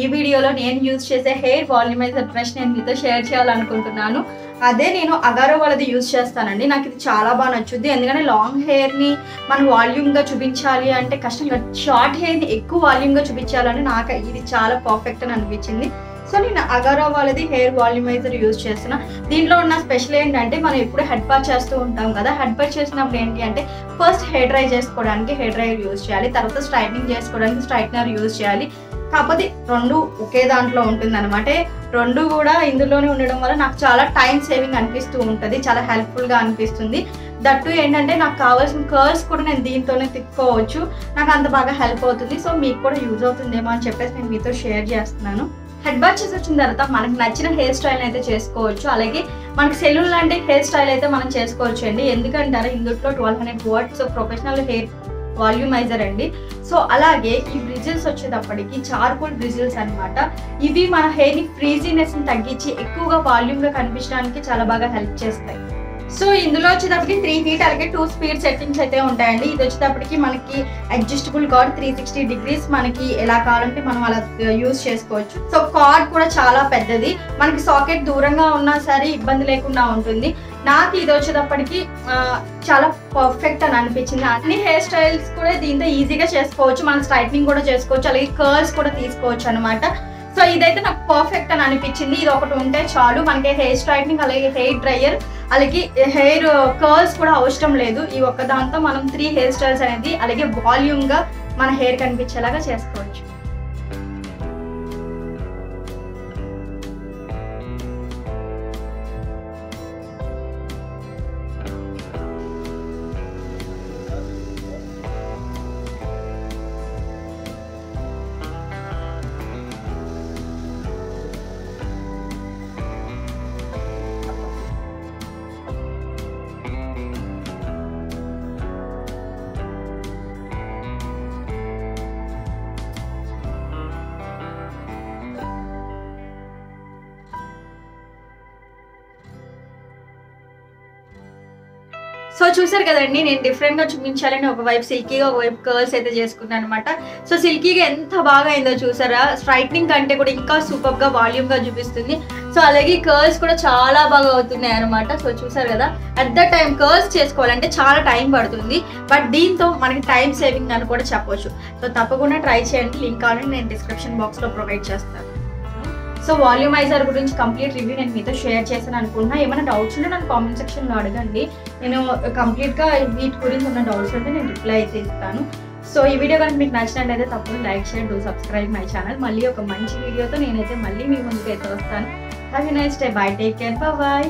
ఈ వీడియోలో నేను యూజ్ చేసే హెయిర్ వాల్యూమైజర్ బ్రష్ నేను మీతో షేర్ చేయాలనుకుంటున్నాను. అదే నేను అగారో వాళ్ళది యూజ్ చేస్తానండి. నాకు ఇది చాలా బాగా నచ్చుద్ది. ఎందుకంటే లాంగ్ హెయిర్ని మనం వాల్యూమ్గా చూపించాలి అంటే కష్టంగా, షార్ట్ హెయిర్ని ఎక్కువ వాల్యూమ్గా చూపించాలని నాకు ఇది చాలా పర్ఫెక్ట్ అని అనిపించింది. సో నేను అగారో వాళ్ళది హెయిర్ వాల్యూమైజర్ యూజ్ చేస్తున్నా. దీంట్లో ఉన్న స్పెషల్ ఏంటంటే మనం ఎప్పుడు హెడ్ బాత్ చేస్తూ ఉంటాం కదా, హెడ్ బాత్ చేసినప్పుడు ఏంటి అంటే ఫస్ట్ హెయిర్ డ్రై చేసుకోవడానికి హెయిర్ డ్రైయర్ యూజ్ చేయాలి, తర్వాత స్ట్రైట్నింగ్ చేసుకోవడానికి స్ట్రైట్నర్ యూజ్ చేయాలి. కాకపోతే రెండు ఒకే దాంట్లో ఉంటుంది అనమాట. రెండు కూడా ఇందులోనే ఉండడం వల్ల నాకు చాలా టైం సేవింగ్ అనిపిస్తూ ఉంటుంది, చాలా హెల్ప్ఫుల్గా అనిపిస్తుంది. దట్టు ఏంటంటే నాకు కావాల్సిన కర్ల్స్ కూడా నేను దీంతోనే తిప్పుకోవచ్చు, నాకు అంత బాగా హెల్ప్ అవుతుంది. సో మీకు కూడా యూజ్ అవుతుందేమో అని చెప్పేసి నేను మీతో షేర్ చేస్తున్నాను. హెడ్ బాత్ చేసి వచ్చిన తర్వాత మనకు నచ్చిన హెయిర్ స్టైల్ అయితే చేసుకోవచ్చు. అలాగే మనకి సెలూన్ లాంటి హెయిర్ స్టైల్ అయితే మనం చేసుకోవచ్చు అండి. ఎందుకంటారా, ఇందులో 1200 వాట్స్ ప్రొఫెషనల్ హెయిర్ వాల్యూమైజర్ అండి. సో అలాగే ఈ బ్రిజిల్స్ వచ్చేటప్పటికి చార్కోల్ బ్రిజిల్స్ అనమాట. ఇవి మన హెయిర్ని ఫ్రీజీనెస్ని తగ్గించి ఎక్కువగా వాల్యూమ్గా కనిపించడానికి చాలా బాగా హెల్ప్ చేస్తాయి. సో ఇందులో వచ్చేటప్పటికి 3 ఫీట్ అలాగే 2 స్పీడ్ సెట్టింగ్స్ అయితే ఉంటాయండి. ఇది వచ్చేటప్పటికి మనకి అడ్జస్టబుల్ కార్డ్ 360 డిగ్రీస్ మనకి ఎలా కావాలంటే మనం అలా యూజ్ చేసుకోవచ్చు. సో కార్డ్ కూడా చాలా పెద్దది, మనకి సాకెట్ దూరంగా ఉన్నా సరే ఇబ్బంది లేకుండా ఉంటుంది. నాకు ఇది వచ్చేటప్పటికి చాలా పర్ఫెక్ట్ అని అనిపించింది. అన్ని హెయిర్ స్టైల్స్ కూడా దీంతో ఈజీగా చేసుకోవచ్చు, మనం స్ట్రైట్నింగ్ కూడా చేసుకోవచ్చు, అలాగే కర్ల్స్ కూడా తీసుకోవచ్చు అనమాట. సో ఇదైతే నాకు పర్ఫెక్ట్ అని అనిపించింది. ఇది ఒకటి ఉంటే చాలు, మనకి హెయిర్ స్ట్రైట్నింగ్ అలాగే హెయిర్ డ్రైయర్ అలాగే హెయిర్ కర్ల్స్ కూడా అవసరం లేదు. ఈ ఒక్క దాంతో మనం 3 హెయిర్ స్టైల్స్ అనేది అలాగే వాల్యూమ్గా మన హెయిర్ కనిపించేలాగా చేసుకోవచ్చు. సో చూసారు కదండి, నేను డిఫరెంట్గా చూపించాలని ఒకవైపు సిల్కీగా ఒకవైపు కర్ల్స్ అయితే చేసుకున్నాను అనమాట. సో సిల్కీగా ఎంత బాగా అయిందో చూసారా, స్ట్రైట్నింగ్ కంటే కూడా ఇంకా సూపర్గా వాల్యూమ్గా చూపిస్తుంది. సో అలాగే కర్ల్స్ కూడా చాలా బాగా అవుతున్నాయి అనమాట. సో చూసారు కదా, అట్ ద టైం కర్ల్స్ చేసుకోవాలంటే చాలా టైం పడుతుంది, బట్ దీంతో మనకి టైం సేవింగ్ అని కూడా చెప్పవచ్చు. సో తప్పకుండా ట్రై చేయండి, లింక్ కావాలంటే నేను డిస్క్రిప్షన్ బాక్స్లో ప్రొవైడ్ చేస్తాను. సో వాల్యూమైజర్ గురించి కంప్లీట్ రివ్యూ నేను మీతో షేర్ చేశాను అనుకుంటున్నా. ఏమైనా డౌట్స్ ఉంటే నన్ను కామెంట్ సెక్షన్లో అడగండి, నేను కంప్లీట్గా వీటి గురించి ఉన్న డౌట్స్ ఉంటే నేను రిప్లై అయితే ఇస్తాను. సో ఈ వీడియో కనుక మీకు నచ్చినట్లయితే తప్పకుండా like share do subscribe my channel. మళ్ళీ ఒక మంచి వీడియోతో నేనైతే మళ్ళీ మీ ముందుకు అయితే వస్తాను. Have a nice day, bye, take care, bye.